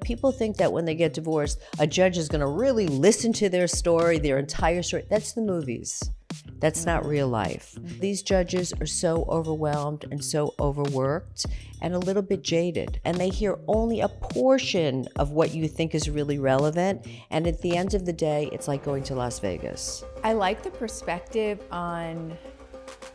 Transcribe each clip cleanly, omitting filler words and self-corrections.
people think that when they get divorced, a judge is going to really listen to their story, their entire story. That's the movies. That's not real life. These judges are so overwhelmed and so overworked and a little bit jaded. And they hear only a portion of what you think is really relevant. And at the end of the day, it's like going to Las Vegas. I like the perspective on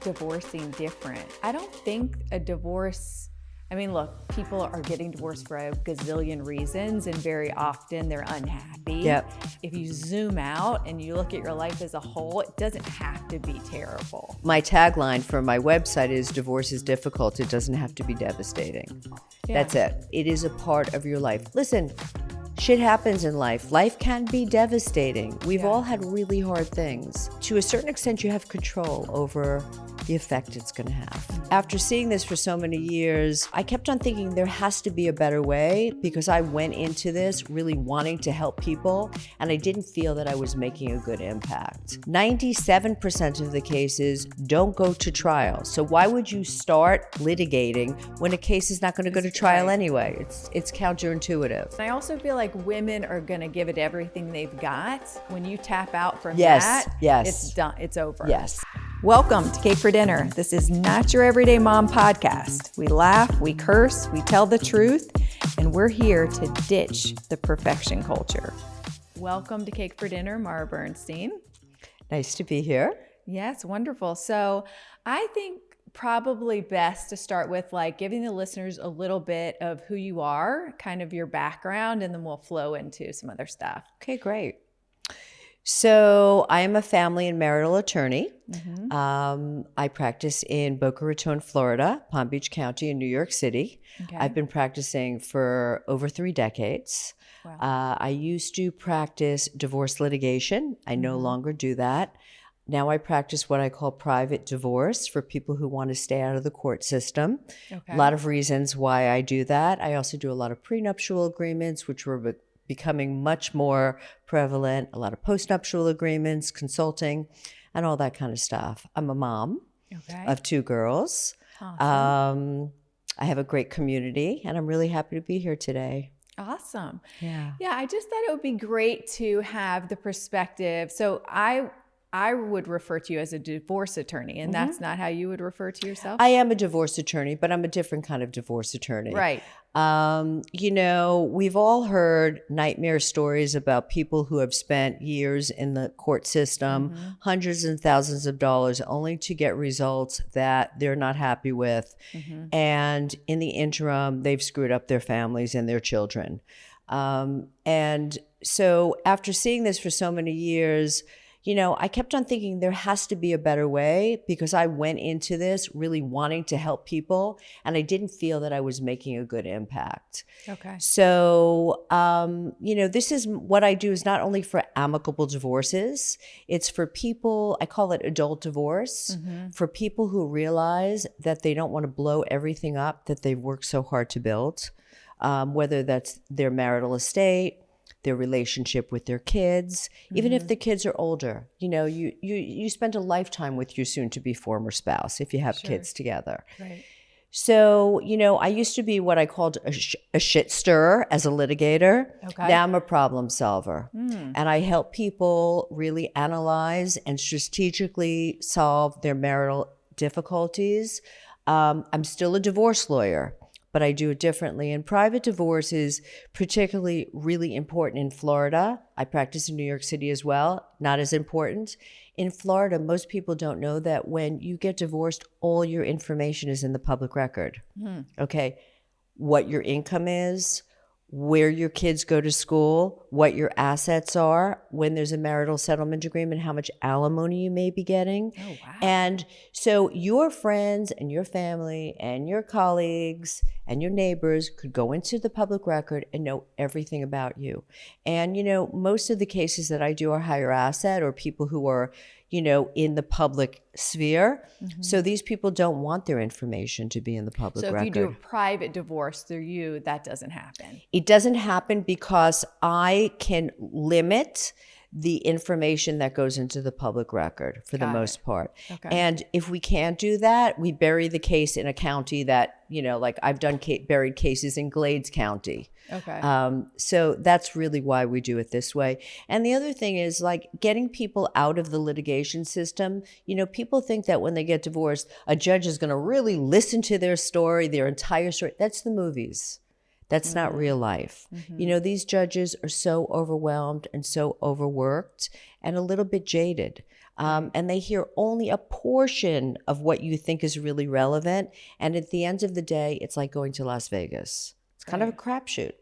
divorcing different. I don't think a divorce, I mean, look, people are getting divorced for a gazillion reasons, and very often they're unhappy. Yep. If you zoom out and you look at your life as a whole, it doesn't have to be terrible. My tagline for my website is divorce is difficult. It doesn't have to be devastating. Yeah. That's it. It is a part of your life. Listen, shit happens in life. Life can be devastating. We've all had really hard things. To a certain extent, you have control over the effect it's going to have. After seeing this for so many years, I kept on thinking there has to be a better way, because I went into this really wanting to help people, and I didn't feel that I was making a good impact. 97% of the cases don't go to trial. So why would you start litigating when a case is not going to go to trial anyway? It's counterintuitive. I also feel like women are going to give it everything they've got. When you tap out from Yes. it's done. It's over. Yes. Welcome to Cake for Dinner. This is not your everyday mom podcast. We laugh, we curse, we tell the truth, and we're here to ditch the perfection culture. Welcome to Cake for Dinner, Mara Bernstein. Nice to be here. Yes, wonderful. So I think probably best to start with like giving the listeners a little bit of who you are, kind of your background, and then we'll flow into some other stuff. Okay, great. So I am a family and marital attorney. I practice in Boca Raton, Florida, Palm Beach County in New York City. Okay. I've been practicing for over 3 decades. Wow. I used to practice divorce litigation. I no longer do that. Now I practice what I call private divorce for people who want to stay out of the court system. Okay. A lot of reasons why I do that. I also do a lot of prenuptial agreements, which were becoming much more prevalent, a lot of postnuptial agreements, consulting, and all that kind of stuff. I'm a mom of 2 girls. Awesome. I have a great community, and I'm really happy to be here today. Awesome. Yeah. Yeah, I just thought it would be great to have the perspective. So I would refer to you as a divorce attorney, and that's not how you would refer to yourself? I am a divorce attorney, but I'm a different kind of divorce attorney. Right. We've all heard nightmare stories about people who have spent years in the court system, hundreds and thousands of dollars, only to get results that they're not happy with. And in the interim, they've screwed up their families and their children. And so after seeing this for so many years, I kept on thinking there has to be a better way, because I went into this really wanting to help people, and I didn't feel that I was making a good impact. Okay. So, this is what I do is not only for amicable divorces, it's for people, I call it adult divorce, for people who realize that they don't want to blow everything up that they've worked so hard to build, whether that's their marital estate, their relationship with their kids, even if the kids are older. You spend a lifetime with your soon-to-be former spouse if you have kids together. Right. So, I used to be what I called a shit stirrer as a litigator. Okay. Now I'm a problem solver. And I help people really analyze and strategically solve their marital difficulties. I'm still a divorce lawyer, but I do it differently. And private divorce is particularly really important in Florida. I practice in New York City as well, not as important. In Florida, most people don't know that when you get divorced, all your information is in the public record. Okay, what your income is, where your kids go to school, what your assets are, when there's a marital settlement agreement, how much alimony you may be getting. Oh, wow. And so your friends and your family and your colleagues and your neighbors could go into the public record and know everything about you. And, most of the cases that I do are higher asset or people who are, in the public sphere. So these people don't want their information to be in the public record. So if you do a private divorce through you, that doesn't happen. It doesn't happen because I can limit the information that goes into the public record for the most part. Okay. And if we can't do that, we bury the case in a county that, like I've done buried cases in Glades County. Okay. So that's really why we do it this way. And the other thing is like getting people out of the litigation system. People think that when they get divorced, a judge is going to really listen to their story, their entire story. That's the movies. That's not real life. These judges are so overwhelmed and so overworked and a little bit jaded. And they hear only a portion of what you think is really relevant. And at the end of the day, it's like going to Las Vegas. It's kind of a crapshoot.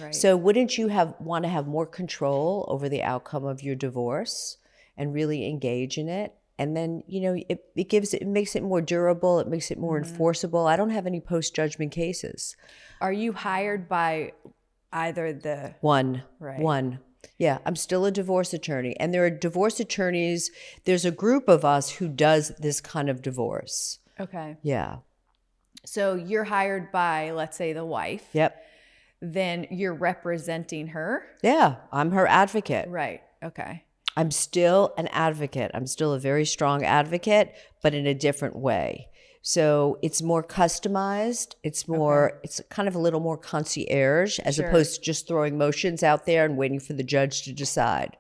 Right. So wouldn't you want to have more control over the outcome of your divorce and really engage in it? And then, it makes it more durable. It makes it more enforceable. I don't have any post-judgment cases. Are you hired by either the... One. Right. One. Yeah, I'm still a divorce attorney. And there are divorce attorneys. There's a group of us who does this kind of divorce. Okay. Yeah. So you're hired by, let's say, the wife. Yep. Then you're representing her. Yeah, I'm her advocate. Right. Okay. I'm still an advocate. I'm still a very strong advocate, but in a different way. So it's more customized. It's kind of a little more concierge as opposed to just throwing motions out there and waiting for the judge to decide.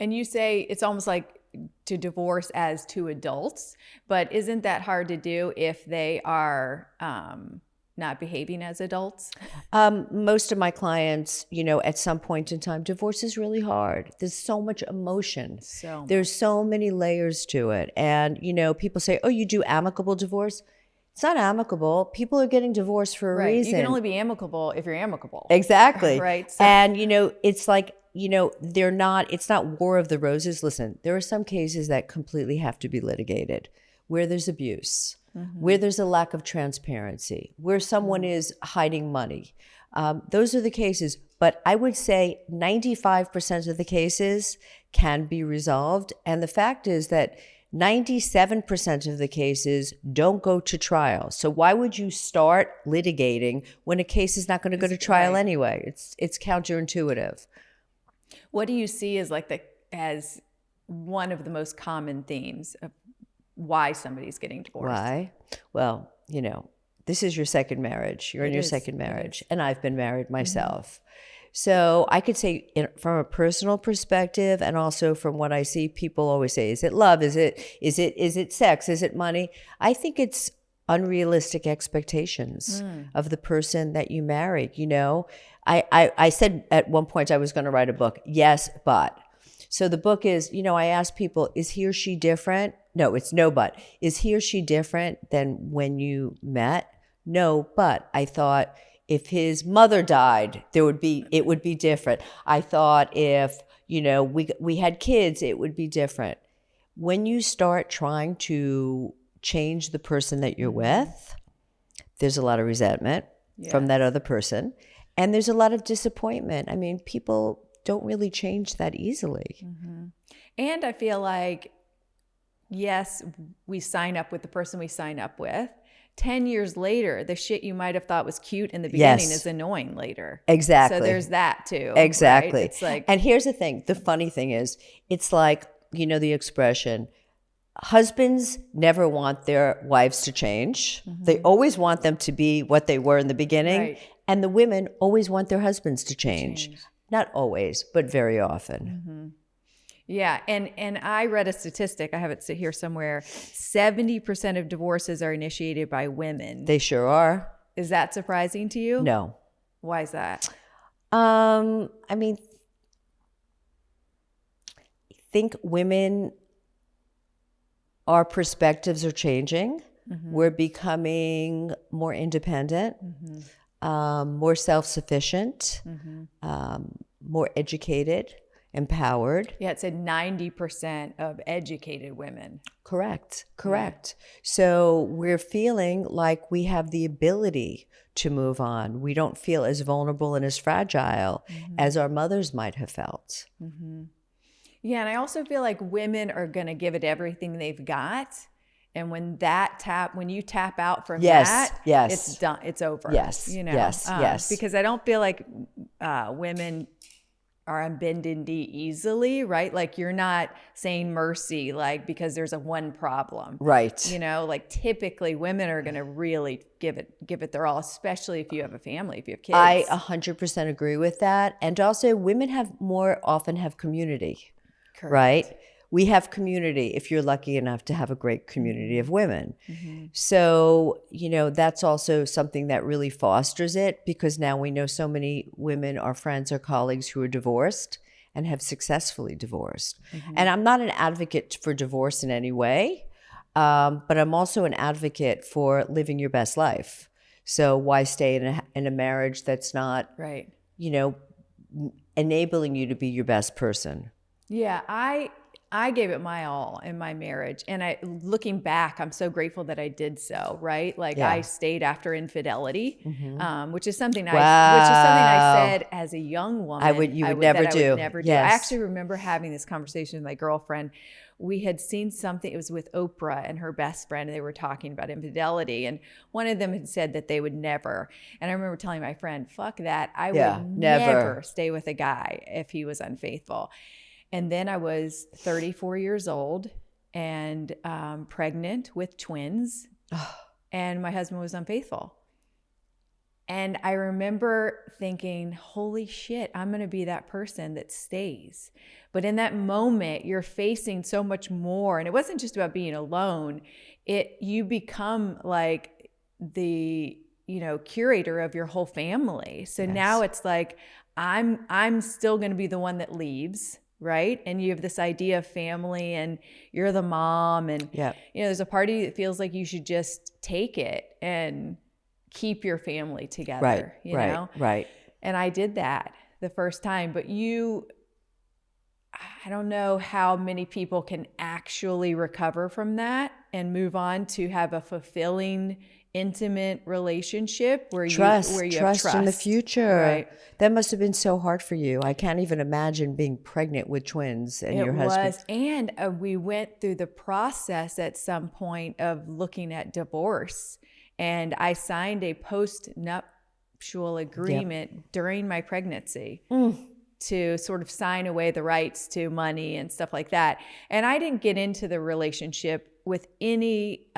And you say it's almost like to divorce as two adults, but isn't that hard to do if they are not behaving as adults? Most of my clients, at some point in time, divorce is really hard. There's so much emotion. There's so many layers to it. And, people say, oh, you do amicable divorce? It's not amicable. People are getting divorced for a reason. You can only be amicable if you're amicable. Exactly. Right. So, and, it's like, it's not War of the Roses. Listen, there are some cases that completely have to be litigated where there's abuse. Where there's a lack of transparency, where someone is hiding money. Those are the cases. But I would say 95% of the cases can be resolved. And the fact is that 97% of the cases don't go to trial. So why would you start litigating when a case is not going to go to trial anyway? It's counterintuitive. What do you see as one of the most common themes of why somebody's getting divorced? Why? Well, this is your second marriage. You're in your second marriage. And I've been married myself. So I could say from a personal perspective and also from what I see, people always say, is it love? Is it sex? Is it money? I think it's unrealistic expectations of the person that you married. I said at one point I was going to write a book. Yes, but. So the book is, I ask people, is he or she different? No, it's no, but. Is he or she different than when you met? No, but. I thought if his mother died, it would be different. I thought if, we had kids, it would be different. When you start trying to change the person that you're with, there's a lot of resentment from that other person. And there's a lot of disappointment. I mean, people don't really change that easily. And I feel like, yes, we sign up with the person we sign up with. 10 years later, the shit you might have thought was cute in the beginning is annoying later. Exactly. So there's that too. Exactly. Right? It's like, and here's the thing. The funny thing is, it's like, the expression, husbands never want their wives to change. They always want them to be what they were in the beginning. Right. And the women always want their husbands to change. Not always, but very often. Yeah. And I read a statistic, I have it here somewhere, 70% of divorces are initiated by women. They sure are. Is that surprising to you? No. Why is that? I mean, I think women, our perspectives are changing. We're becoming more independent, more self-sufficient, more educated, empowered. Yeah, it said 90% of educated women. Correct. So we're feeling like we have the ability to move on. We don't feel as vulnerable and as fragile as our mothers might have felt. Yeah, and I also feel like women are going to give it everything they've got. And when you tap out from that, it's done. It's over. Yes. Because I don't feel like women are unbending easily, right? Like you're not saying mercy, like because there's a one problem, Right. you know, like typically women are going to really give it their all, especially if you have a family, if you have kids. I 100% agree with that. And also women often have community, Correct. right? We have community if you're lucky enough to have a great community of women. Mm-hmm. So, that's also something that really fosters it, because now we know so many women, our friends or colleagues who are divorced and have successfully divorced. Mm-hmm. And I'm not an advocate for divorce in any way, but I'm also an advocate for living your best life. So why stay in a marriage that's not, right, enabling you to be your best person? Yeah, I gave it my all in my marriage. And looking back, I'm so grateful that I did so, right? Like I stayed after infidelity, which is something I said as a young woman. You would never do. Yes. I actually remember having this conversation with my girlfriend. We had seen something, it was with Oprah and her best friend, and they were talking about infidelity. And one of them had said that they would never. And I remember telling my friend, fuck that. I would never stay with a guy if he was unfaithful. And then I was 34 years old and pregnant with twins, and my husband was unfaithful. And I remember thinking, holy shit, I'm going to be that person that stays. But in that moment, you're facing so much more. And it wasn't just about being alone. You become like the, curator of your whole family. So now it's like, I'm still going to be the one that leaves. Right. And you have this idea of family and you're the mom and, there's a party that feels like you should just take it and keep your family together, Right. And I did that the first time, but I don't know how many people can actually recover from that and move on to have a fulfilling, intimate relationship where you have trust in the future. Right. That must have been so hard for you. I can't even imagine being pregnant with twins and your husband. And we went through the process at some point of looking at divorce, and I signed a post-nuptial agreement during my pregnancy. To sort of sign away the rights to money and stuff like that. And I didn't get into the relationship with any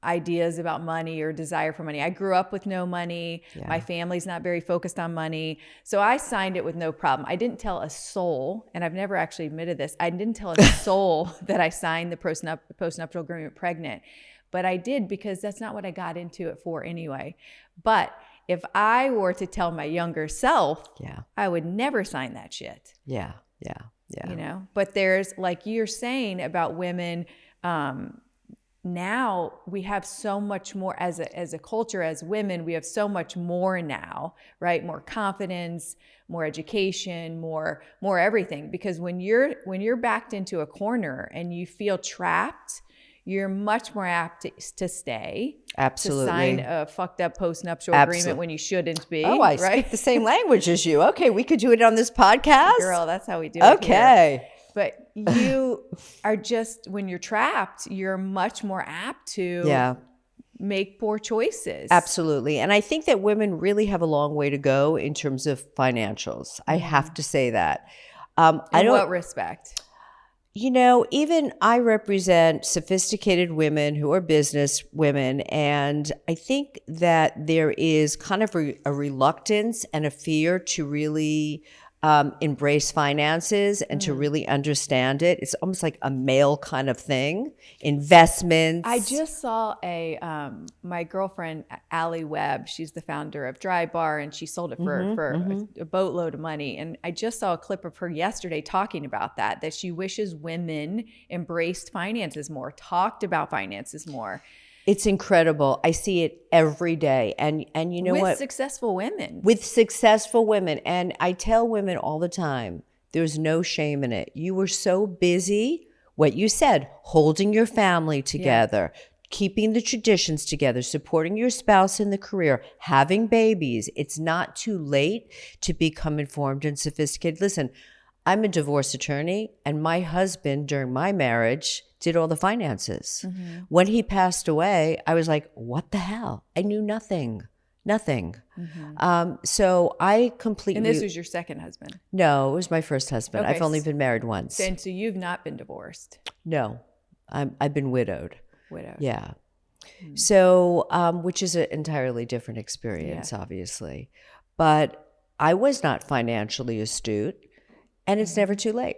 ideas about money or desire for money. I grew up with no money. Yeah. My family's not very focused on money. So I signed it with no problem. I didn't tell a soul, and I've never actually admitted this, I didn't tell a soul that I signed the post-nuptial agreement pregnant. But I did, because that's not what I got into it for anyway. But if I were to tell my younger self, I would never sign that shit. Yeah. But there's, like you're saying about women, now we have so much more as a culture, as women, we have so much more now, right? More confidence, more education, more everything. Because when you're backed into a corner and you feel trapped, you're much more apt to stay. Absolutely. To sign a fucked up post-nuptial agreement when you shouldn't be. Oh, I speak the same language as you. Okay, we could do it on this podcast. Girl, that's how we do it. Okay. Here. But you are just, when you're trapped, you're much more apt to make poor choices. Absolutely. And I think that women really have a long way to go in terms of financials. I have to say that. In what respect? Even I represent sophisticated women who are business women, and I think that there is kind of a reluctance and a fear to really embrace finances and to really understand it. It's almost like a male kind of thing. Investments. I just saw my girlfriend, Allie Webb, she's the founder of Dry Bar, and she sold it for a boatload of money. And I just saw a clip of her yesterday talking about that she wishes women embraced finances more, talked about finances more. It's incredible. I see it every day. And you know what? With successful women. With successful women. And I tell women all the time, there's no shame in it. You were so busy, what you said, holding your family together, keeping the traditions together, supporting your spouse in the career, having babies. It's not too late to become informed and sophisticated. Listen, I'm a divorce attorney, and my husband, during my marriage, did all the finances. When he passed away, I was like, what the hell? I knew nothing. Nothing. So I completely... And this was your second husband? No, it was my first husband. Okay. I've only been married once. And so you've not been divorced? No, I've been widowed. Widowed. Yeah. So, which is an entirely different experience, obviously. But I was not financially astute, and it's never too late.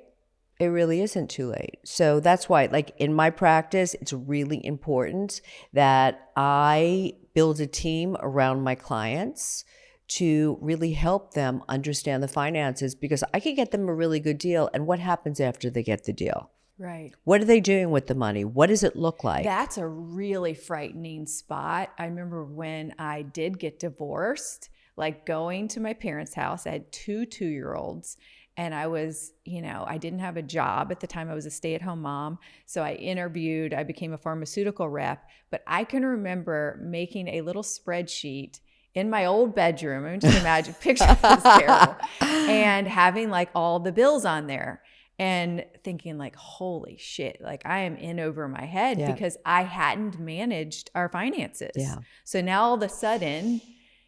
It really isn't too late. So that's why, like in my practice, it's really important that I build a team around my clients to really help them understand the finances, because I could get them a really good deal. And what happens after they get the deal? Right. What are they doing with the money? What does it look like? That's a really frightening spot. I remember when I did get divorced, like going to my parents' house. I had two 2-year-olds. And I was, I didn't have a job at the time. I was a stay-at-home mom. So I interviewed, I became a pharmaceutical rep. But I can remember making a little spreadsheet in my old bedroom. I mean, just imagine, picture this terrible. And having like all the bills on there and thinking like, holy shit, like I am in over my head because I hadn't managed our finances. Yeah. So now all of a sudden,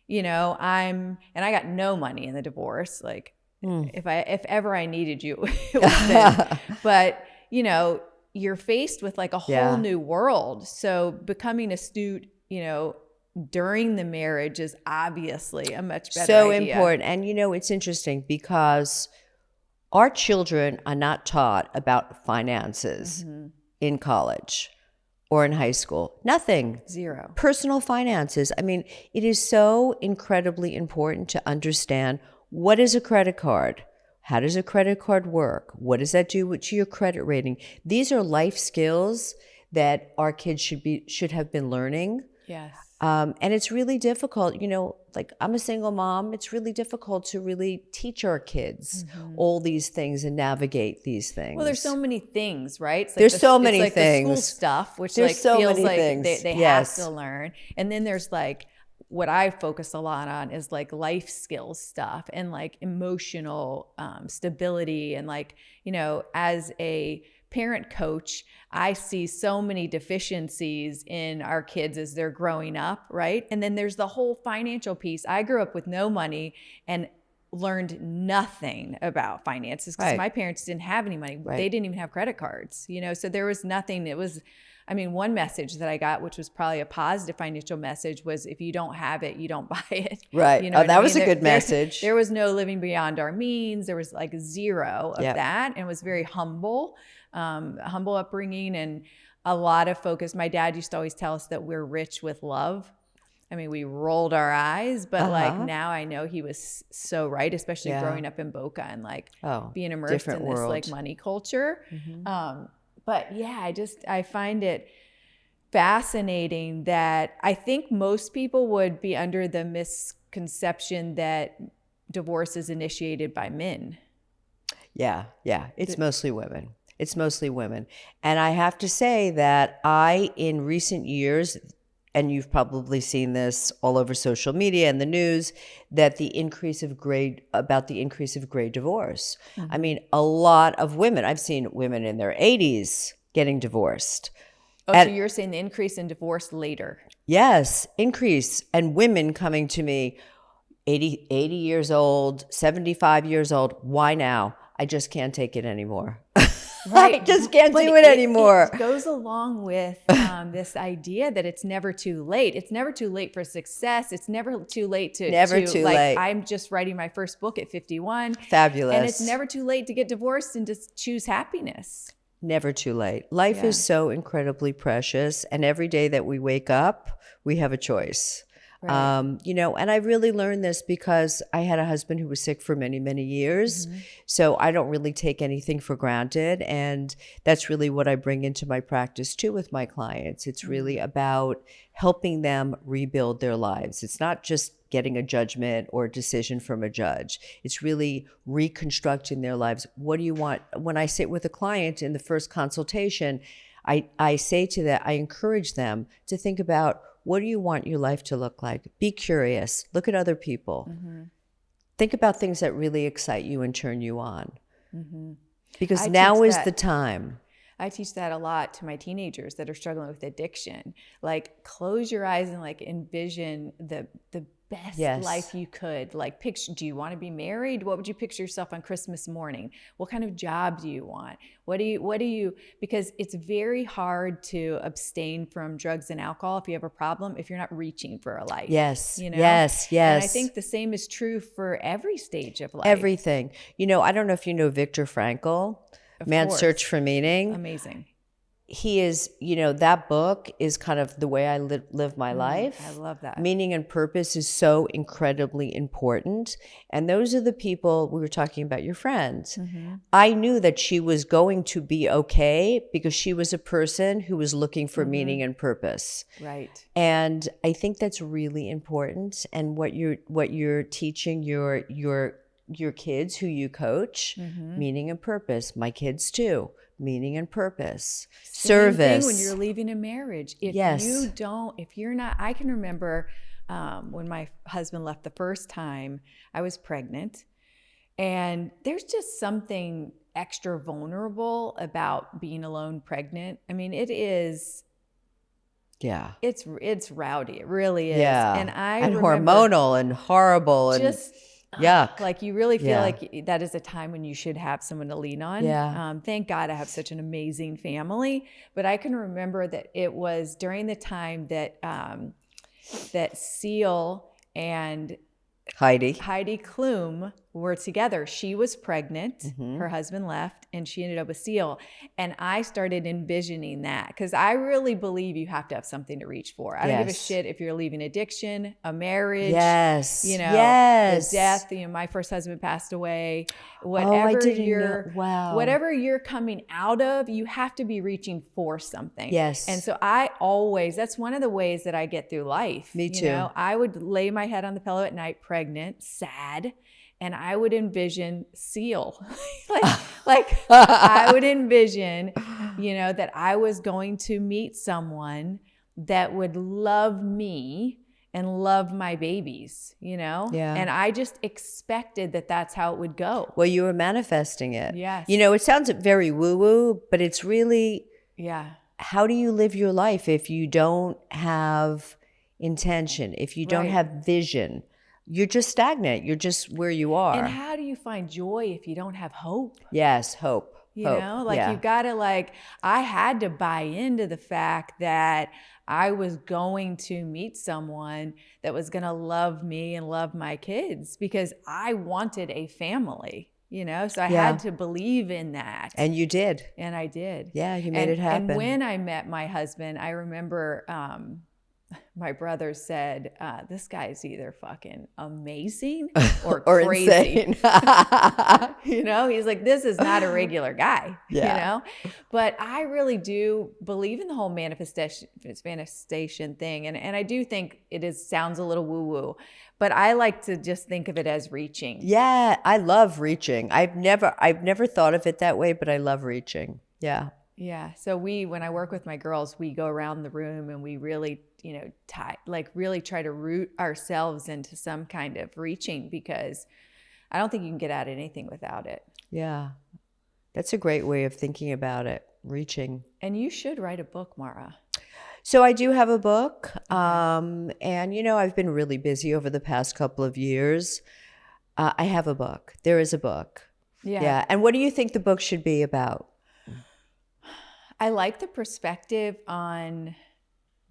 and I got no money in the divorce. Like, if ever I needed you, it was then. But, you're faced with like a whole new world. So becoming astute, during the marriage is obviously a much better idea. Important. And, it's interesting because our children are not taught about finances in college or in high school. Nothing. Zero. Personal finances. I mean, it is so incredibly important to understand, what is a credit card? How does a credit card work? What does that do to your credit rating? These are life skills that our kids should have been learning. Yes. And it's really difficult, like I'm a single mom. It's really difficult to really teach our kids all these things and navigate these things. Well, there's so many things, right? There's so many things. The school stuff, which there's so feels many like things. they have to learn. And then there's like, what I focus a lot on is like life skills stuff and like emotional stability. And like, as a parent coach, I see so many deficiencies in our kids as they're growing up, right? And then there's the whole financial piece. I grew up with no money and learned nothing about finances because my parents didn't have any money. They didn't even have credit cards, so there was nothing. It was, one message that I got, which was probably a positive financial message, was if you don't have it, you don't buy it. Right. That was a good message. There was no living beyond our means. There was like zero of that, and it was very humble upbringing and a lot of focus. My dad used to always tell us that we're rich with love. We rolled our eyes, but like now I know he was so right, especially growing up in Boca and like being immersed in this like money culture. But yeah, I find it fascinating that I think most people would be under the misconception that divorce is initiated by men. Yeah. It's mostly women. And I have to say that in recent years, and you've probably seen this all over social media and the news, that the increase of grade divorce. A lot of women, I've seen women in their 80s getting divorced. So you're saying the increase in divorce later? Yes, increase. And women coming to me, 80 years old, 75 years old, why now? I just can't take it anymore. Right. I just can't do it anymore. It goes along with this idea that it's never too late. It's never too late for success. It's never too late to late. I'm just writing my first book at 51. Fabulous. And it's never too late to get divorced and to choose happiness. Never too late. Life is so incredibly precious. And every day that we wake up, we have a choice. Right. And I really learned this because I had a husband who was sick for many, many years. So I don't really take anything for granted. And that's really what I bring into my practice too with my clients. It's really about helping them rebuild their lives. It's not just getting a judgment or a decision from a judge. It's really reconstructing their lives. What do you want? When I sit with a client in the first consultation, I say to them, I encourage them to think about, what do you want your life to look like? Be curious. Look at other people. Think about things that really excite you and turn you on. Because now is the time. I teach that a lot to my teenagers that are struggling with addiction. Like, close your eyes and like envision the best Yes. life you could. Like, do you want to be married? What would you picture yourself on Christmas morning? What kind of job do you want? Because it's very hard to abstain from drugs and alcohol if you have a problem, if you're not reaching for a life. Yes. You know? Yes. And I think the same is true for every stage of life. Everything. I don't know if you know Viktor Frankl, Man's Search for Meaning. Amazing. He is, that book is kind of the way I live my life. I love that. Meaning and purpose is so incredibly important. And those are the people, we were talking about your friends. I knew that she was going to be okay because she was a person who was looking for meaning and purpose. Right. And I think that's really important. And what you're teaching your kids who you coach, meaning and purpose. My kids too. Meaning and purpose. Service. Same thing when you're leaving a marriage. If you're not, I can remember when my husband left the first time, I was pregnant. And there's just something extra vulnerable about being alone pregnant. I mean, it is. Yeah. It's rowdy. It really is. Yeah. And hormonal and horrible and just yuck. Like you really feel like that is a time when you should have someone to lean on. Yeah. Thank God I have such an amazing family. But I can remember that it was during the time that that Seal and Heidi Klum were together. She was pregnant, her husband left, and she ended up with Seal. And I started envisioning that because I really believe you have to have something to reach for. I don't give a shit if you're leaving addiction, a marriage, a death. My first husband passed away. Whatever you're coming out of, you have to be reaching for something. Yes. And so that's one of the ways that I get through life. Me too. I would lay my head on the pillow at night, pregnant, sad, and I would envision Seal. I would envision, that I was going to meet someone that would love me and love my babies, Yeah. And I just expected that that's how it would go. Well, you were manifesting it. Yes. It sounds very woo-woo, but it's really, how do you live your life if you don't have intention, if you don't have vision? You're just stagnant. You're just where you are. And how do you find joy if you don't have hope? Yes, hope. You've got to I had to buy into the fact that I was going to meet someone that was going to love me and love my kids because I wanted a family, so I had to believe in that. And you did. And I did. Yeah, you made it happen. And when I met my husband, I remember my brother said, this guy is either fucking amazing or crazy. Insane. He's like, this is not a regular guy, But I really do believe in the whole manifestation thing. And I do think sounds a little woo-woo, but I like to just think of it as reaching. Yeah, I love reaching. I've never thought of it that way, but I love reaching. Yeah. Yeah. So when I work with my girls, we go around the room and we really, really try to root ourselves into some kind of reaching because I don't think you can get at anything without it. Yeah. That's a great way of thinking about it, reaching. And you should write a book, Mara. So I do have a book. And, I've been really busy over the past couple of years. I have a book. There is a book. Yeah. And what do you think the book should be about? I like the perspective on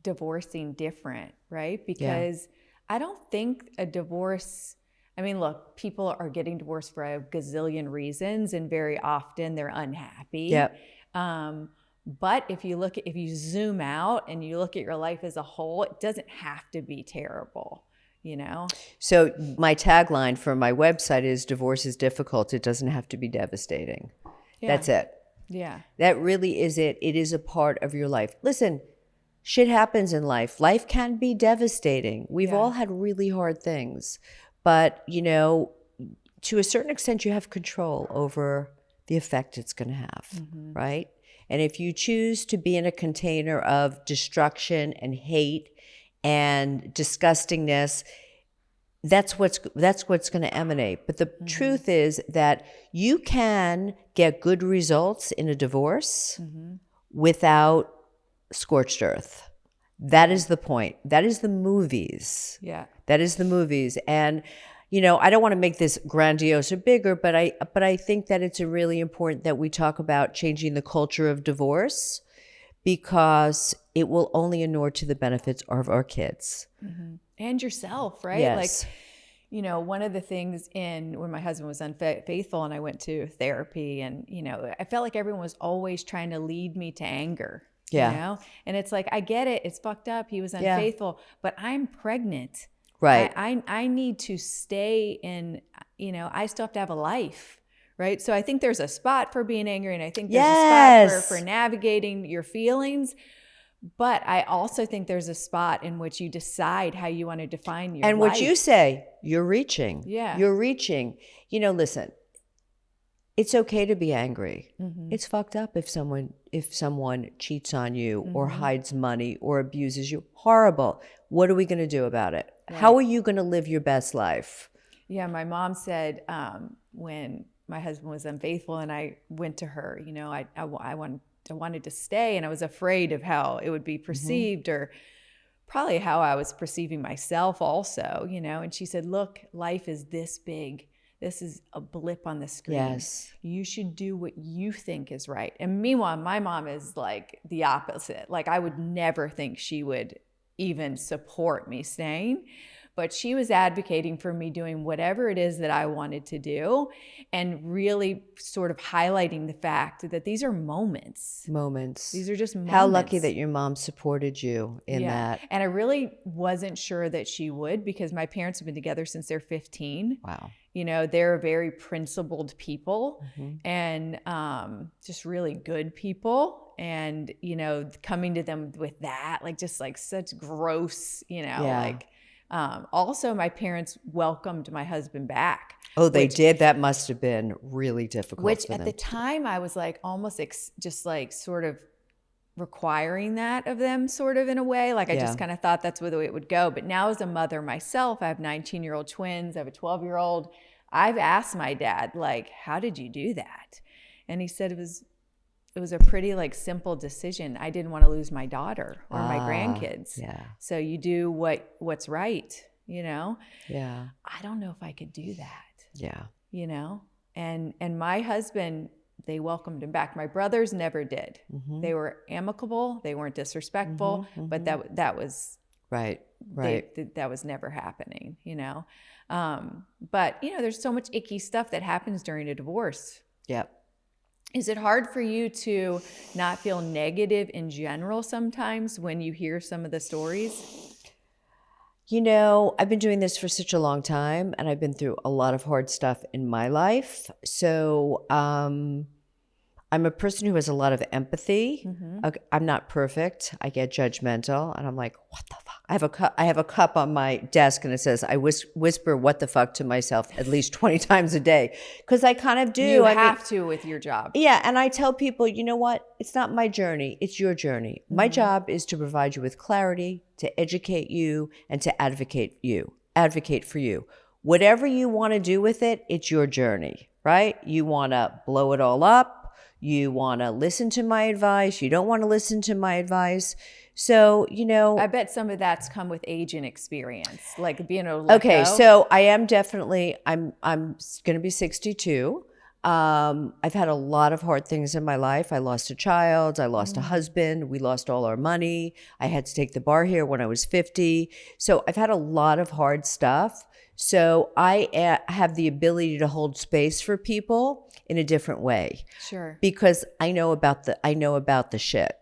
divorcing different, right? Because I don't think a divorce, look, people are getting divorced for a gazillion reasons and very often they're unhappy. Yep. But if you zoom out and you look at your life as a whole, it doesn't have to be terrible, So my tagline for my website is divorce is difficult. It doesn't have to be devastating. Yeah. That's it. Yeah. That really is it. It is a part of your life. Listen, shit happens in life. Life can be devastating. We've all had really hard things. But, to a certain extent, you have control over the effect it's going to have, right? And if you choose to be in a container of destruction and hate and disgustingness, that's what's going to emanate. But the truth is that you can get good results in a divorce without scorched earth. That is the point. That is the movies. Yeah. That is the movies. And, you know, I don't want to make this grandiose or bigger, but I think that it's really important that we talk about changing the culture of divorce, because it will only inure to the benefits of our kids. And yourself, right? Yes. Like, you know, one of the things when my husband was unfaithful and I went to therapy, and, you know, I felt like everyone was always trying to lead me to anger. Yeah. You know? And it's like, I get it. It's fucked up. He was unfaithful, but I'm pregnant. Right. I need to stay in, you know, I still have to have a life. Right. So I think there's a spot for being angry, and I think there's a spot for navigating your feelings. But I also think there's a spot in which you decide how you want to define your life. And what you say, you're reaching. Yeah. You're reaching. You know, listen, it's okay to be angry. It's fucked up if someone cheats on you or hides money or abuses you. Horrible. What are we going to do about it? Right. How are you going to live your best life? Yeah, my mom said when my husband was unfaithful and I went to her, you know, I wanted to stay, and I was afraid of how it would be perceived, or probably how I was perceiving myself also, you know. And she said, look, life is this big. This is a blip on the screen. Yes. You should do what you think is right. And meanwhile, my mom is like the opposite. Like, I would never think she would even support me staying. But she was advocating for me doing whatever it is that I wanted to do, and really sort of highlighting the fact that these are moments. These are just moments. How lucky that your mom supported you in that. And I really wasn't sure that she would, because my parents have been together since they're 15. Wow. You know, they're very principled people, and just really good people. And, you know, coming to them with that, like, just like such gross, you know, like... also, my parents welcomed my husband back. Oh, they did? That must have been really difficult. Which at the time I was like almost just like sort of requiring that of them, sort of, in a way. Like, I just kind of thought that's the way it would go. But now, as a mother myself, I have 19-year-old twins. I have a 12-year-old. I've asked my dad, like, how did you do that? And he said it was a pretty, like, simple decision. I didn't want to lose my daughter or my grandkids. Yeah. So you do what's right, you know? Yeah. I don't know if I could do that. Yeah. You know? And my husband, they welcomed him back. My brothers never did. They were amicable. They weren't disrespectful, but that was right. That was never happening, you know? But, you know, there's so much icky stuff that happens during a divorce. Yep. Is it hard for you to not feel negative in general sometimes when you hear some of the stories? You know, I've been doing this for such a long time, and I've been through a lot of hard stuff in my life. So I'm a person who has a lot of empathy. Okay, I'm not perfect. I get judgmental, and I'm like, what the fuck? I have a cup on my desk, and it says, I whisper what the fuck to myself at least 20 times a day, because I kind of do. You have to with your job. Yeah, and I tell people, you know what? It's not my journey. It's your journey. My job is to provide you with clarity, to educate you, and to advocate for you. Whatever you want to do with it, it's your journey, right? You want to blow it all up. You want to listen to my advice. You don't want to listen to my advice. So, you know, I bet some of that's come with age and experience, like being able to let okay, go. so I am definitely, I'm going to be 62. I've had a lot of hard things in my life. I lost a child. I lost a husband. We lost all our money. I had to take the bar here when I was 50. So I've had a lot of hard stuff. So I have the ability to hold space for people in a different way. Sure. Because I know about the shit.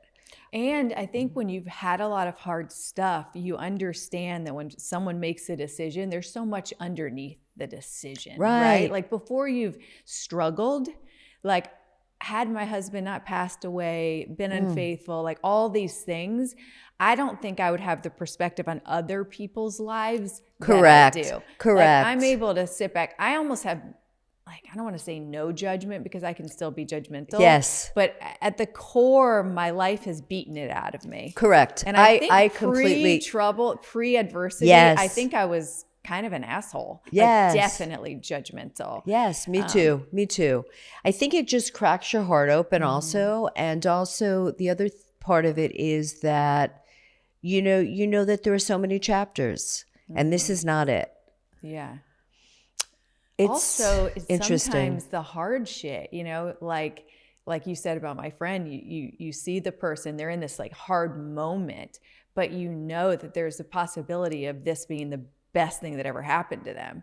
And I think when you've had a lot of hard stuff, you understand that when someone makes a decision, there's so much underneath the decision, right? Like, before you've struggled, like, had my husband not passed away, been unfaithful, like all these things, I don't think I would have the perspective on other people's lives Correct. that I do. Correct. Like, I'm able to sit back. I almost have, like, I don't want to say no judgment, because I can still be judgmental. Yes. But at the core, my life has beaten it out of me. Correct. And I think completely pre-trouble, pre-adversity, Yes. I think I was kind of an asshole. Yes. Like, definitely judgmental. Yes, me too. Me too. I think it just cracks your heart open also. And also the other part of it is that you know that there are so many chapters, and this is not it. Yeah. It's also, it's interesting. sometimes the hard shit, like you said about my friend, you see the person, they're in this like hard moment, but you know that there's a possibility of this being the best thing that ever happened to them,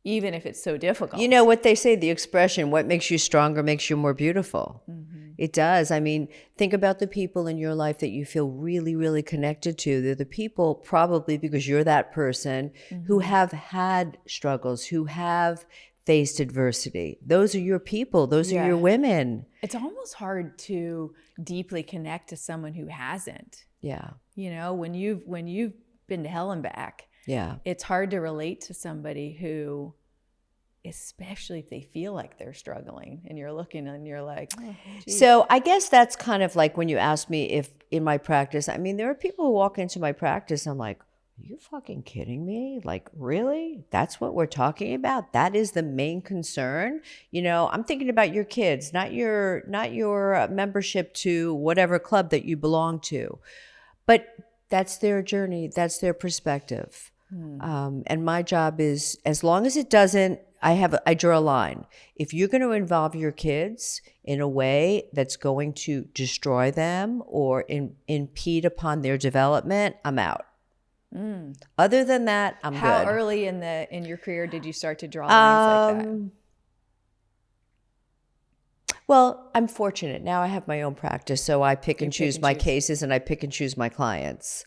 even if it's so difficult. You know what they say, the expression, what makes you stronger makes you more beautiful. It does. I mean, think about the people in your life that you feel really, really connected to. They're the people, probably because you're that person, who have had struggles, who have faced adversity. Those are your people. Those are your women. It's almost hard to deeply connect to someone who hasn't. Yeah. When you've been to hell and back, it's hard to relate to somebody who, especially if they feel like they're struggling, and you're looking and you're like, oh, geez. So I guess that's kind of like when you ask me if in my practice, I mean, there are people who walk into my practice, I'm like, are you fucking kidding me? Like, really? That's what we're talking about? That is the main concern? I'm thinking about your kids, not your membership to whatever club that you belong to. But that's their journey. That's their perspective. And my job is, as long as it doesn't, I draw a line. If you're going to involve your kids in a way that's going to destroy them or impede upon their development, I'm out. Other than that, I'm good. How early in your career did you start to draw lines like that? Well, I'm fortunate. Now I have my own practice, so I pick and choose my cases, and I pick and choose my clients.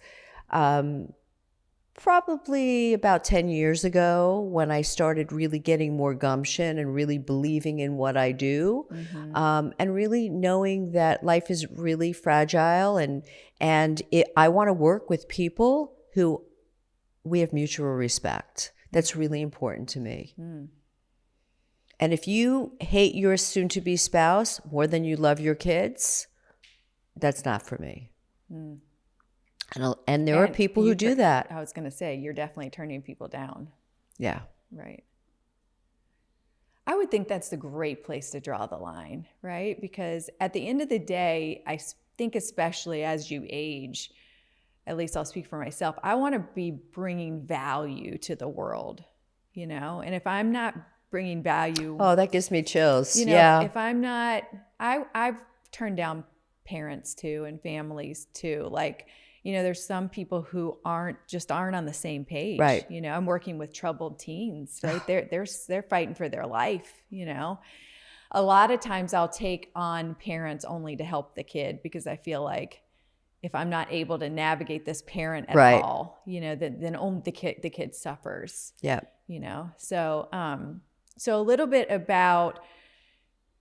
Probably about 10 years ago, when I started really getting more gumption and really believing in what I do, and really knowing that life is really fragile, and I want to work with people who we have mutual respect. That's really important to me. And if you hate your soon-to-be spouse more than you love your kids, that's not for me. And there are people who do that. I was going to say, you're definitely turning people down. Yeah. Right. I would think that's the great place to draw the line, right? Because at the end of the day, I think especially as you age, at least I'll speak for myself, I want to be bringing value to the world, And if I'm not bringing value... Oh, that gives me chills. If I'm not... I've turned down parents too, and families too. Like, there's some people who aren't on the same page. Right. I'm working with troubled teens, right? They're fighting for their life, A lot of times I'll take on parents only to help the kid, because I feel like if I'm not able to navigate this parent at all, then only the kid suffers. Yeah. So a little bit about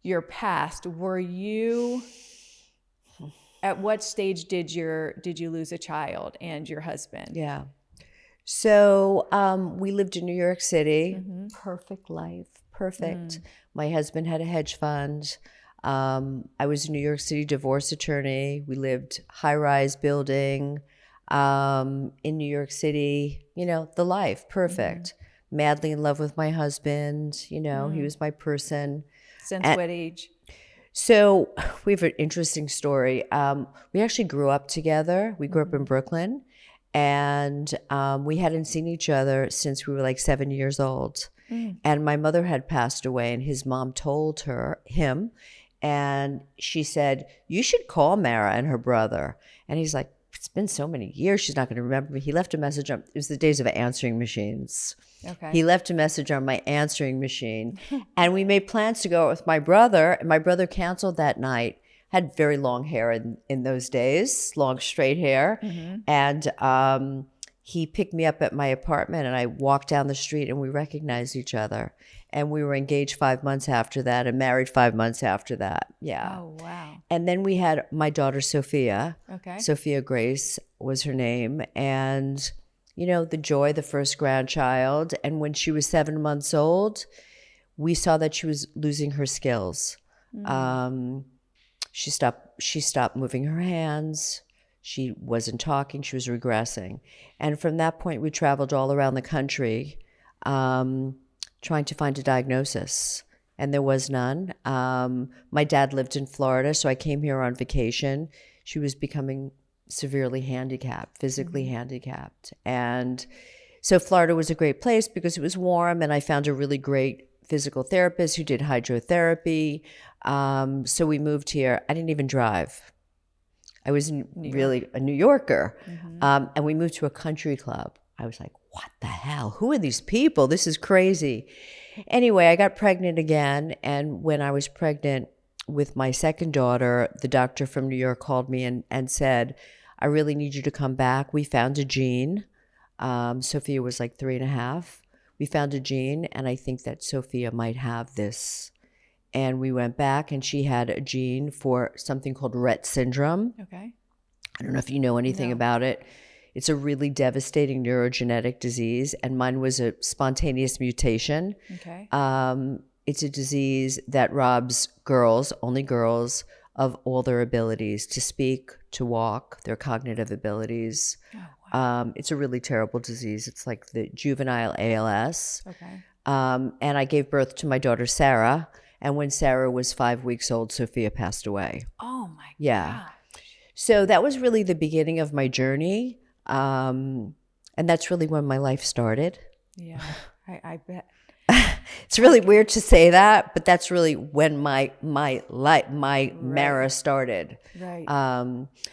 your past. Were you... At what stage did you lose a child and your husband? Yeah. So we lived in New York City. Perfect life. Perfect. My husband had a hedge fund. I was a New York City divorce attorney. We lived high-rise building in New York City. The life. Perfect. Madly in love with my husband. He was my person. Since what age? So we have an interesting story. We actually grew up together. We grew up in Brooklyn, and we hadn't seen each other since we were like 7 years old. And my mother had passed away, and his mom told him, and she said, "You should call Mara and her brother." And he's like, "It's been so many years, she's not going to remember me." He left a message it was the days of answering machines. Okay. He left a message on my answering machine, and we made plans to go out with my brother, and my brother canceled that night. Had very long hair in those days, long straight hair. And he picked me up at my apartment, and I walked down the street, and we recognized each other. And we were engaged 5 months after that and married 5 months after that. Yeah. Oh, wow. And then we had my daughter, Sophia. Okay. Sophia Grace was her name. And, the joy, the first grandchild. And when she was 7 months old, we saw that she was losing her skills. She stopped moving her hands. She wasn't talking. She was regressing. And from that point, we traveled all around the country trying to find a diagnosis. And there was none. My dad lived in Florida, so I came here on vacation. She was becoming severely handicapped, physically handicapped. And so Florida was a great place because it was warm, and I found a really great physical therapist who did hydrotherapy. So we moved here. I didn't even drive. I was really a New Yorker. And we moved to a country club. I was like, what the hell? Who are these people? This is crazy. Anyway, I got pregnant again. And when I was pregnant with my second daughter, the doctor from New York called me and said, I really need you to come back. We found a gene. Sophia was like 3.5. We found a gene, and I think that Sophia might have this. And we went back, and she had a gene for something called Rett syndrome. Okay. I don't know if you know anything about it. It's a really devastating neurogenetic disease, and mine was a spontaneous mutation. Okay. It's a disease that robs girls, only girls, of all their abilities to speak, to walk, their cognitive abilities. Oh, wow. It's a really terrible disease. It's like the juvenile ALS. Okay. And I gave birth to my daughter, Sarah. And when Sarah was 5 weeks old, Sophia passed away. Oh, my gosh. So that was really the beginning of my journey. And that's really when my life started. Yeah, I bet. It's really weird to say that, but that's really when my Mara started. Right.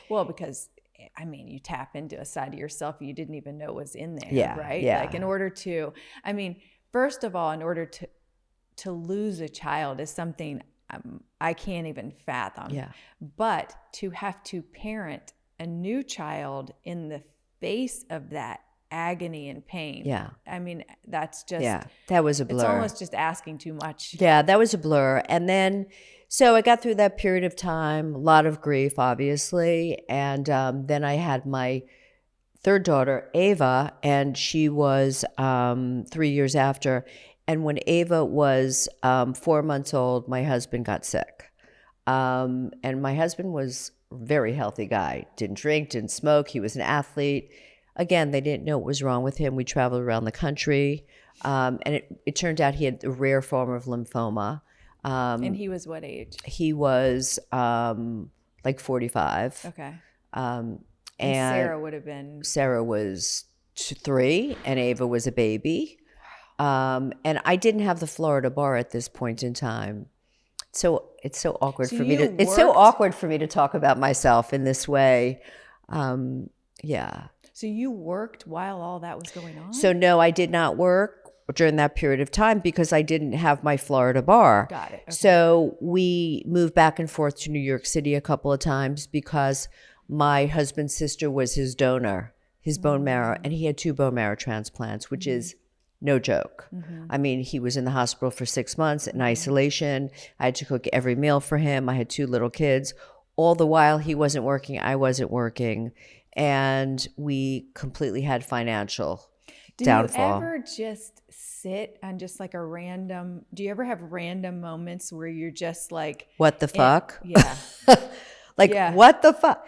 Well, because I mean, you tap into a side of yourself you didn't even know was in there. Yeah. Right. Yeah. Like in order to, I mean, first of all, in order to lose a child is something I can't even fathom. Yeah. But to have to parent a new child in the face of that agony and pain. Yeah. I mean, that's just, that was a blur. It's almost just asking too much. Yeah, that was a blur. And then, so I got through that period of time, a lot of grief, obviously. And then I had my third daughter, Ava, and she was 3 years after. And when Ava was 4 months old, my husband got sick. And my husband was a very healthy guy, didn't drink, didn't smoke. He was an athlete. Again, they didn't know what was wrong with him. We traveled around the country. And it turned out he had a rare form of lymphoma. And he was what age? He was like 45. Okay. And Sarah would have been? Sarah was 3, and Ava was a baby. And I didn't have the Florida bar at this point in time. So it's so awkward for me to. It's so awkward for me to talk about myself in this way. Yeah. So you worked while all that was going on? So no, I did not work during that period of time because I didn't have my Florida bar. Got it. Okay. So we moved back and forth to New York City a couple of times because my husband's sister was his donor, his bone marrow, and he had 2 bone marrow transplants, which is no joke. I mean, he was in the hospital for 6 months in isolation. I had to cook every meal for him. I had 2 little kids. All the while he wasn't working, I wasn't working. And we completely had financial downfall. Do you ever just sit on just like a random, do you ever have random moments where you're just like, what the fuck? Yeah. What the fuck?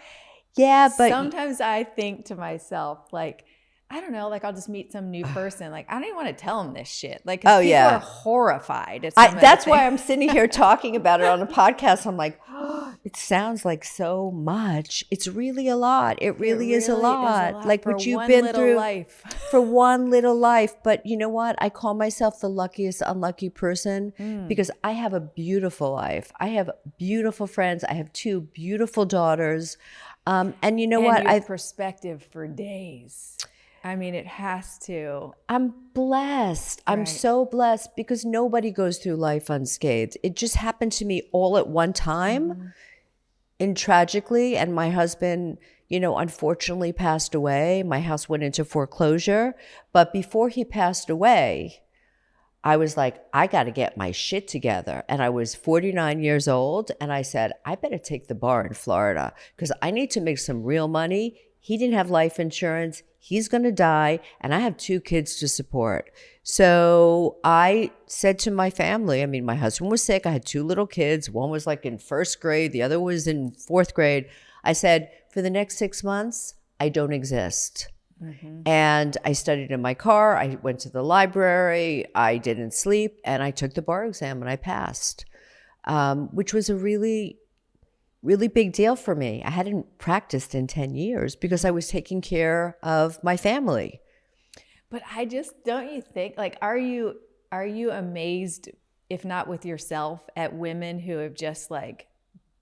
Yeah, but sometimes I think to myself, like, I don't know, like I'll just meet some new person. Like, I don't even want to tell them this shit. Like, people are horrified. At that's why I'm sitting here talking about it on a podcast. I'm like, oh, it sounds like so much. It's really a lot. It really is a lot. Like what you've been through for one little life. But you know what? I call myself the luckiest unlucky person because I have a beautiful life. I have beautiful friends. I have 2 beautiful daughters. And you know what? I have perspective for days. I mean, it has to. I'm blessed. I'm so blessed because nobody goes through life unscathed. It just happened to me all at one time and tragically. And my husband, you know, unfortunately passed away. My house went into foreclosure. But before he passed away, I was like, I got to get my shit together. And I was 49 years old. And I said, I better take the bar in Florida because I need to make some real money. He didn't have life insurance. He's going to die. And I have 2 kids to support. So I said to my family, I mean, my husband was sick. I had 2 little kids. One was like in 1st grade. The other was in 4th grade. I said, for the next 6 months, I don't exist. And I studied in my car. I went to the library. I didn't sleep. And I took the bar exam and I passed, which was a really really big deal for me. I hadn't practiced in 10 years because I was taking care of my family. But I just, don't you think, like, are you amazed, if not with yourself, at women who have just like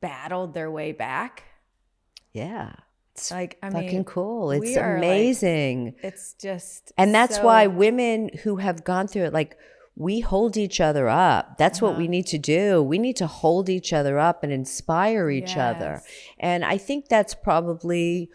battled their way back? Yeah. It's like, I fucking mean, cool. It's we are amazing. Like, it's just, and that's so... why women who have gone through it, like, we hold each other up. That's what we need to do. We need to hold each other up and inspire each other. And I think that's probably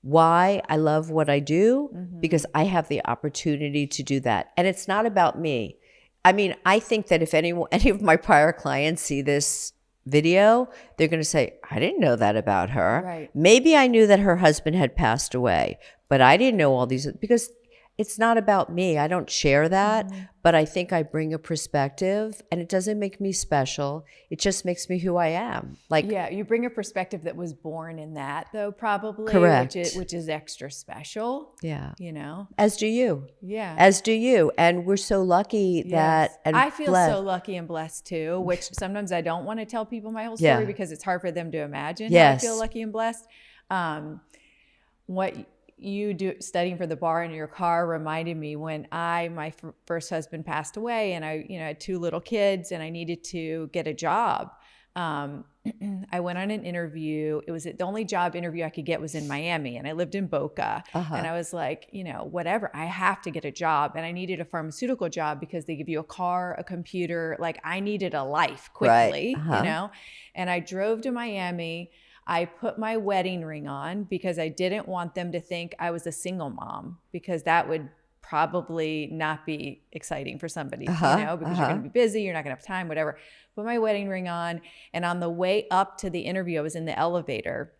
why I love what I do, because I have the opportunity to do that. And it's not about me. I mean, I think that if any of my prior clients see this video, they're going to say, I didn't know that about her. Right. Maybe I knew that her husband had passed away, but I didn't know all these, because it's not about me. I don't share that, but I think I bring a perspective, and it doesn't make me special. It just makes me who I am. Like, yeah, you bring a perspective that was born in that, though, probably. Correct. Which is extra special. Yeah. You know? As do you. Yeah. As do you. And we're so lucky that, and I feel blessed. so lucky and blessed too, which sometimes I don't want to tell people my whole story Yeah. because it's hard for them to imagine how I Yes. feel lucky and blessed. What you do studying for the bar in your car reminded me when my first husband passed away, and I had 2 little kids, and I needed to get a job. I went on an interview. It was the only job interview I could get was in Miami, and I lived in Boca. And I was like, whatever, I have to get a job. And I needed a pharmaceutical job because they give you a car, a computer. Like, I needed a life quickly, Right. And I drove to Miami. I put my wedding ring on because I didn't want them to think I was a single mom, because that would probably not be exciting for somebody, because you're going to be busy, you're not going to have time, whatever. Put my wedding ring on, and on the way up to the interview, I was in the elevator,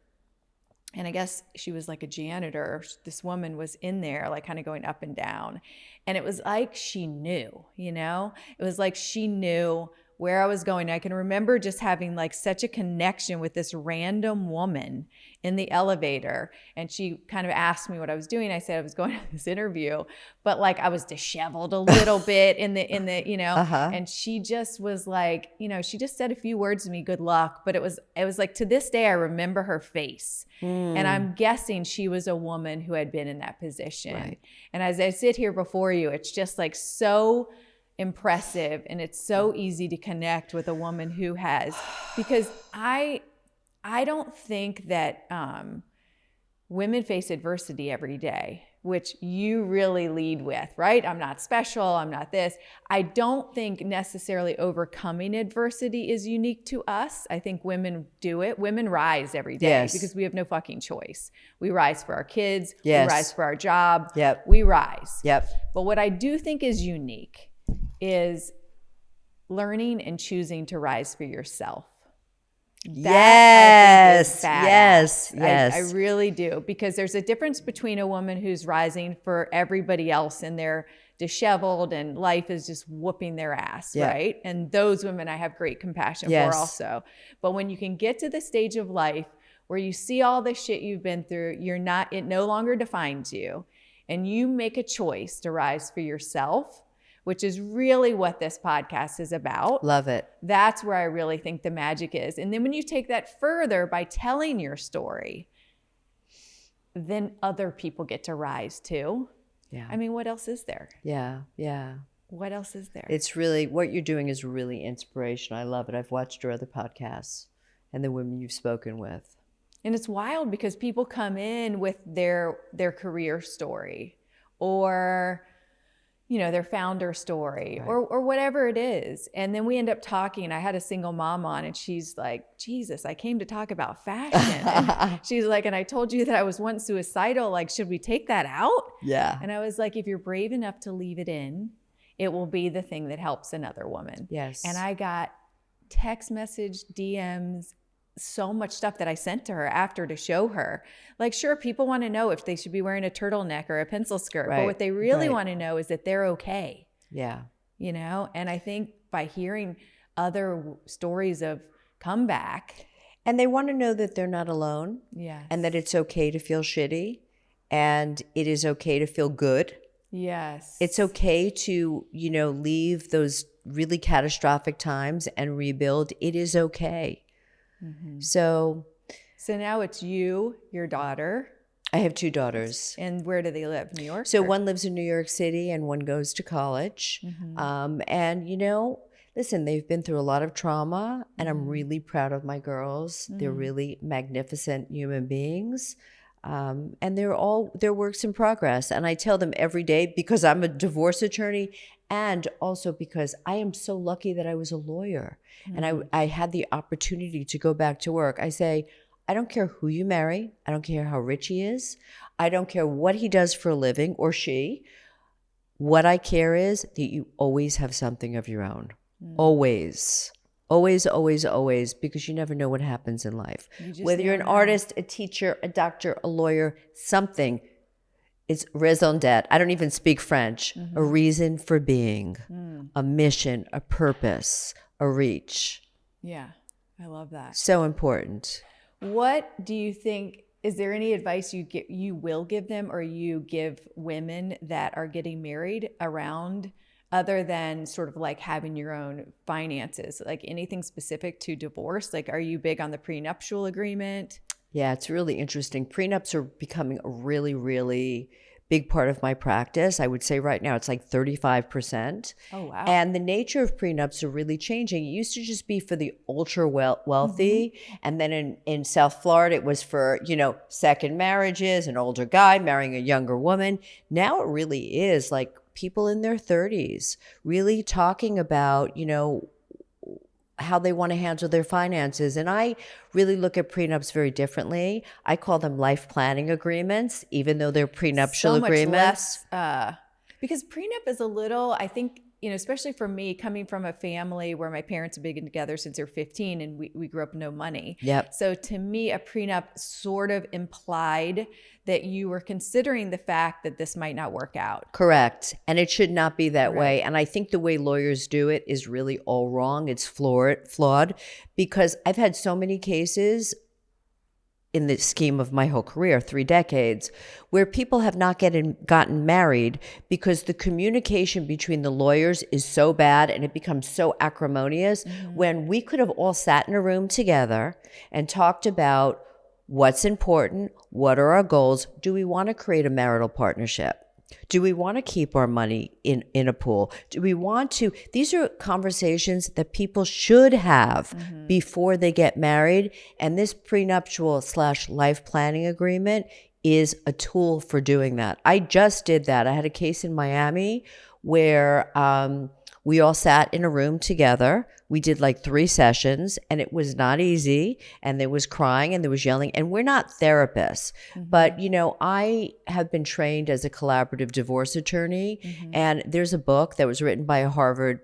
and I guess she was like a janitor. This woman was in there, like, kind of going up and down, and it was like she knew, it was like she knew where I was going. I can remember just having like such a connection with this random woman in the elevator. And she kind of asked me what I was doing. I said I was going to this interview, but like I was disheveled a little bit in the, and she just was like, she just said a few words to me, good luck. But it was like, to this day, I remember her face. And I'm guessing she was a woman who had been in that position. Right. And as I sit here before you, it's just like so impressive, and it's so easy to connect with a woman who has, because I don't think that women face adversity every day, which you really lead with, right? I'm not special, I'm not this. I don't think necessarily overcoming adversity is unique to us. I think women do it. Women rise every day because we have no fucking choice. We rise for our kids, we rise for our job, we rise. But what I do think is unique is learning and choosing to rise for yourself. Yes. I really do, because there's a difference between a woman who's rising for everybody else and they're disheveled and life is just whooping their ass, right? And those women I have great compassion for also. But when you can get to the stage of life where you see all the shit you've been through, it no longer defines you, and you make a choice to rise for yourself, which is really what this podcast is about. Love it. That's where I really think the magic is. And then when you take that further by telling your story, then other people get to rise too. Yeah. I mean, what else is there? Yeah. What else is there? It's really, what you're doing is really inspirational. I love it. I've watched your other podcasts and the women you've spoken with. And it's wild because people come in with their career story, or their founder story, or whatever it is. And then we end up talking. I had a single mom on, and she's like, Jesus, I came to talk about fashion. And she's like, and I told you that I was once suicidal. Like, should we take that out? Yeah. And I was like, if you're brave enough to leave it in, it will be the thing that helps another woman. Yes. And I got text message, DMs, so much stuff that I sent to her after to show her. Like, sure, people want to know if they should be wearing a turtleneck or a pencil skirt, but what they really want to know is that they're okay. Yeah. And I think by hearing other stories of comeback. And they want to know that they're not alone. Yes. And that it's okay to feel shitty, and it is okay to feel good. Yes. It's okay to, leave those really catastrophic times and rebuild. It is okay. So now it's you, your daughter. I have 2 daughters. And where do they live? New York? So one lives in New York City and one goes to college. And, listen, they've been through a lot of trauma, and I'm really proud of my girls. They're really magnificent human beings. And they're works in progress. And I tell them every day, because I'm a divorce attorney, and also because I am so lucky that I was a lawyer and I had the opportunity to go back to work. I say, I don't care who you marry. I don't care how rich he is. I don't care what he does for a living or she. What I care is that you always have something of your own. Always. Always, always, always, because you never know what happens in life. Whether you're an artist, a teacher, a doctor, a lawyer, something, it's raison d'etre. I don't even speak French. A reason for being, a mission, a purpose, a reach. Yeah, I love that. So important. What do you think, is there any advice you will give them or you give women that are getting married around, other than sort of like having your own finances, like anything specific to divorce? Like, are you big on the prenuptial agreement? Yeah, it's really interesting. Prenups are becoming a really, really big part of my practice. I would say right now it's like 35%. Oh, wow. And the nature of prenups are really changing. It used to just be for the ultra wealthy. And then in South Florida, it was for, second marriages, an older guy marrying a younger woman. Now it really is like people in their 30s really talking about, how they want to handle their finances. And I really look at prenups very differently. I call them life planning agreements, even though they're prenuptial agreements. Because prenup is a little, I think, especially for me, coming from a family where my parents have been together since they're 15 and we grew up with no money. Yep. So to me, a prenup sort of implied that you were considering the fact that this might not work out. Correct. And it should not be that way. And I think the way lawyers do it is really all wrong. It's flawed, because I've had so many cases in the scheme of my whole career, 3 decades, where people have not gotten married because the communication between the lawyers is so bad and it becomes so acrimonious, when we could have all sat in a room together and talked about what's important, what are our goals, do we want to create a marital partnership? Do we want to keep our money in a pool? Do we want to? These are conversations that people should have before they get married. And this prenuptial / life planning agreement is a tool for doing that. I just did that. I had a case in Miami where we all sat in a room together. We did like 3 sessions, and it was not easy, and there was crying and there was yelling, and we're not therapists, but I have been trained as a collaborative divorce attorney, and there's a book that was written by a Harvard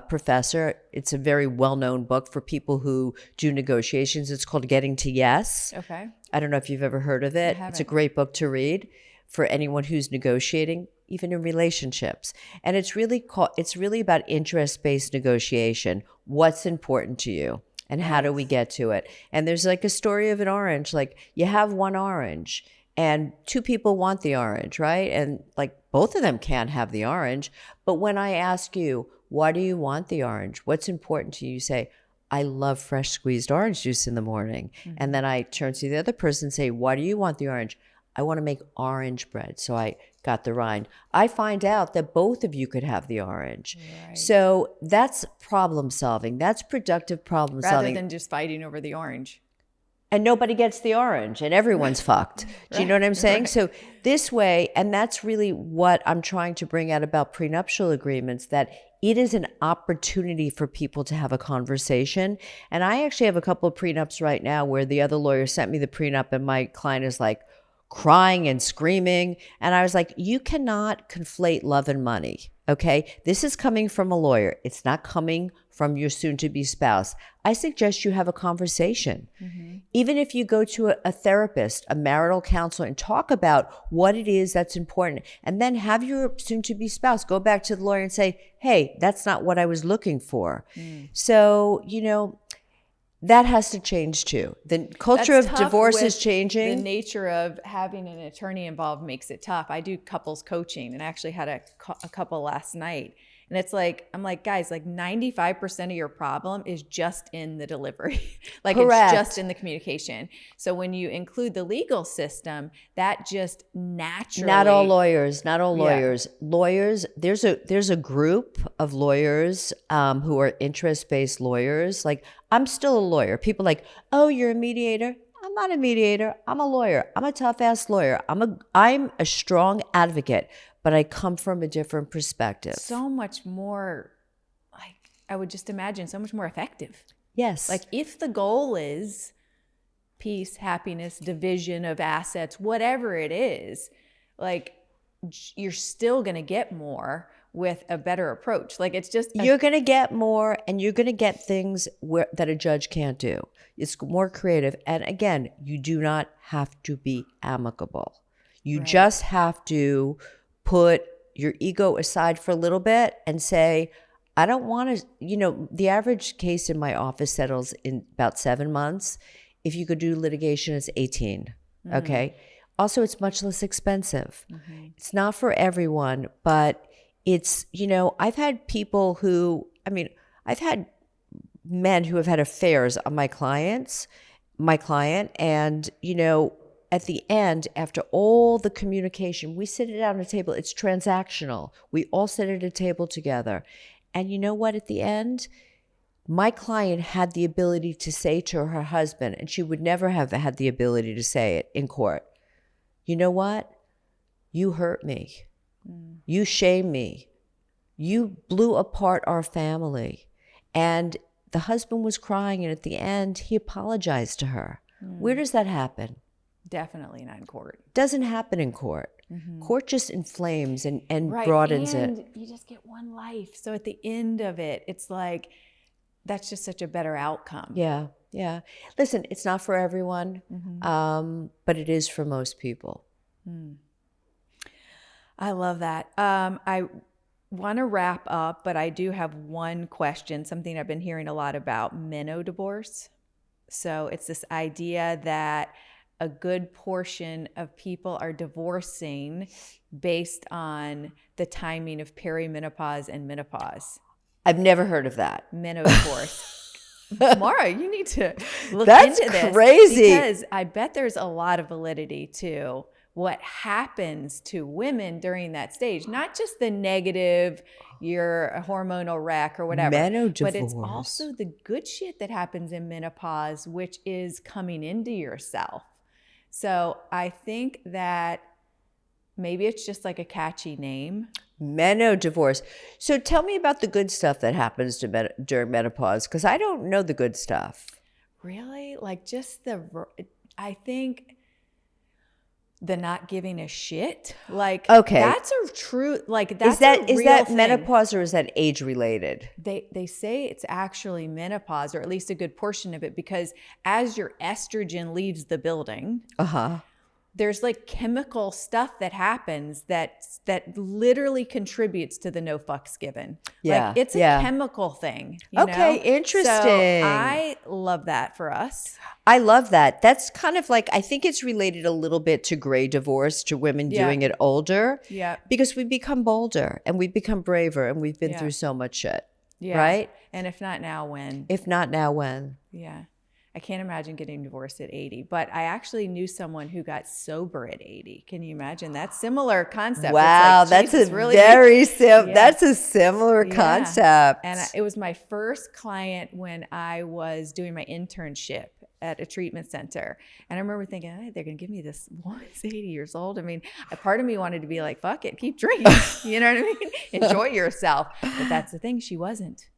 professor. It's a very well-known book for people who do negotiations. It's called Getting to Yes. Okay. I don't know if you've ever heard of it. It's a great book to read for anyone who's negotiating, even in relationships. And it's really about interest-based negotiation. What's important to you and how do we get to it? And there's like a story of an orange, like you have one orange and 2 people want the orange, right? And like both of them can't have the orange. But when I ask you, why do you want the orange? What's important to you? You say, I love fresh squeezed orange juice in the morning. And then I turn to the other person and say, why do you want the orange? I want to make orange bread. So I got the rind. I find out that both of you could have the orange. Right. So that's problem solving. That's productive problem solving. Rather than just fighting over the orange. And nobody gets the orange and everyone's fucked. Do you know what I'm saying? Right. So this way, and that's really what I'm trying to bring out about prenuptial agreements, that it is an opportunity for people to have a conversation. And I actually have a couple of prenups right now where the other lawyer sent me the prenup and my client is like, crying and screaming. And I was like, you cannot conflate love and money. Okay. This is coming from a lawyer. It's not coming from your soon to be spouse. I suggest you have a conversation. Even if you go to a therapist, a marital counselor, and talk about what it is that's important, and then have your soon to be spouse go back to the lawyer and say, hey, that's not what I was looking for. So, that has to change too. The culture of divorce is changing. The nature of having an attorney involved makes it tough. I do couples coaching, and I actually had a couple last night. And it's like, I'm like, guys, like 95% of your problem is just in the delivery. Like Correct. It's just in the communication. So when you include the legal system, that just naturally. Not all lawyers. Yeah. Lawyers, there's a group of lawyers who are interest-based lawyers. Like, I'm still a lawyer. People are like, oh, you're a mediator. I'm not a mediator. I'm a lawyer. I'm a tough-ass lawyer. I'm a strong advocate, but I come from a different perspective. So much more, like, I would just imagine, so much more effective. Yes. Like, if the goal is peace, happiness, division of assets, whatever it is, like, you're still going to get more with a better approach. Like, it's just you're going to get more, and you're going to get things that a judge can't do. It's more creative. And again, you do not have to be amicable. You just have to put your ego aside for a little bit and say, I don't want to, the average case in my office settles in about 7 months. If you could do litigation, it's 18. Okay. Also, it's much less expensive. It's not for everyone, but it's, I've had people I've had men who have had affairs on my client, and, at the end, after all the communication, we sit down at a table. It's transactional. We all sit at a table together. And you know what? At the end, my client had the ability to say to her husband, and she would never have had the ability to say it in court, you know what? You hurt me. You shamed me. You blew apart our family. And the husband was crying, and at the end, he apologized to her. Where does that happen? definitely not in court. Doesn't happen in court. Court just inflames and Right. broadens and it. you just get one life. So at the end of it, it's like, that's just such a better outcome. Yeah, yeah. Listen, it's not for everyone, but it is for most people. I love that. I want to wrap up, but I do have one question, something I've been hearing a lot about, menopause. So it's this idea that a good portion of people are divorcing based on the timing of perimenopause and menopause. I've never heard of that. Menopause. Mara, you need to look That's into this. crazy. Because I bet there's a lot of validity to what happens to women during that stage. Not just the negative, you're a hormonal wreck or whatever. But it's also the good shit that happens in menopause, which is coming into yourself. So I think that maybe it's just like a catchy name. Menodivorce. So tell me about the good stuff that happens during menopause, because I don't know the good stuff. Really? Like just I think the not giving a shit. Like, okay, that's a true, like, that's is that thing. menopause, or is that age related? They say it's actually menopause, or at least a good portion of it, because as your estrogen leaves the building, there's like chemical stuff that happens that literally contributes to the no fucks given. Yeah, like it's a chemical thing. Okay, know? interesting. So I love that for us. I love that. That's kind of like, I think it's related a little bit to gray divorce, to women doing it older. Yeah. Because we become bolder and we become braver, and we've been through so much shit. Yeah. Right? And if not now, when? If not now, when? Yeah. I can't imagine getting divorced at 80, but I actually knew someone who got sober at 80. Can you imagine that? Similar concept. Wow, it's like, that's a really very that's a similar concept. And it was my first client when I was doing my internship at a treatment center. And I remember thinking, hey, they're going to give me this woman's 80 years old. I mean, a part of me wanted to be like, fuck it, keep drinking. You know what I mean? Enjoy yourself. But that's the thing, she wasn't.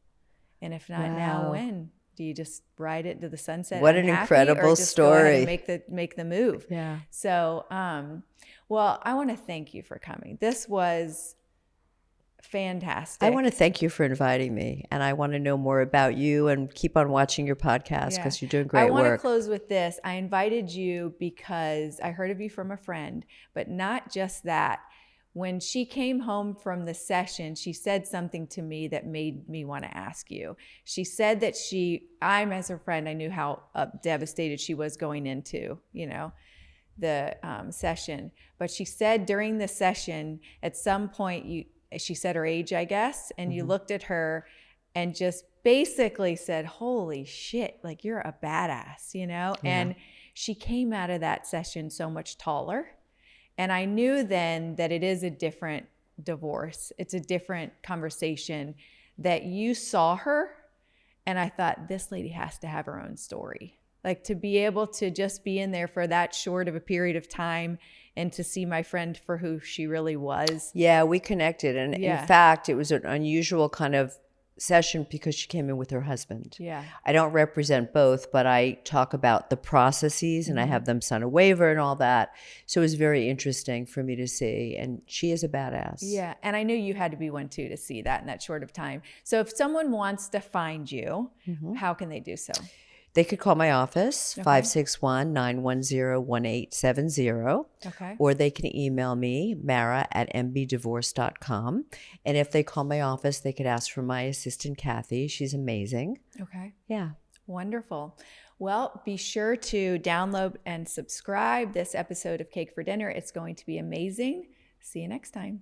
And if not now, when? Do you just ride it to the sunset? What an incredible story. Make the move. Yeah. So, well, I want to thank you for coming. This was fantastic. I want to thank you for inviting me, and I want to know more about you, and keep on watching your podcast because you're doing great work. I want to close with this. I invited you because I heard of you from a friend, but not just that. When she came home from the session, she said something to me that made me want to ask you. She said that I'm as her friend, I knew how devastated she was going into, the session. But she said during the session, at some point, she said her age, I guess, and you looked at her and just basically said, holy shit, like you're a badass, you know? Yeah. And she came out of that session so much taller. And I knew then that it is a different divorce. It's a different conversation, that you saw her. And I thought, this lady has to have her own story. Like, to be able to just be in there for that short of a period of time and to see my friend for who she really was. Yeah, we connected. And in fact, it was an unusual kind of session because she came in with her husband. Yeah. I don't represent both, but I talk about the processes and I have them sign a waiver and all that. So it was very interesting for me to see. And she is a badass. Yeah. And I knew you had to be one too to see that in that short of time. So if someone wants to find you, how can they do so? They could call my office, 561-910-1870. Okay. Or they can email me, mara@mbdivorce.com. And if they call my office, they could ask for my assistant, Kathy. She's amazing. Okay. Yeah. Wonderful. Well, be sure to download and subscribe this episode of Cake for Dinner. It's going to be amazing. See you next time.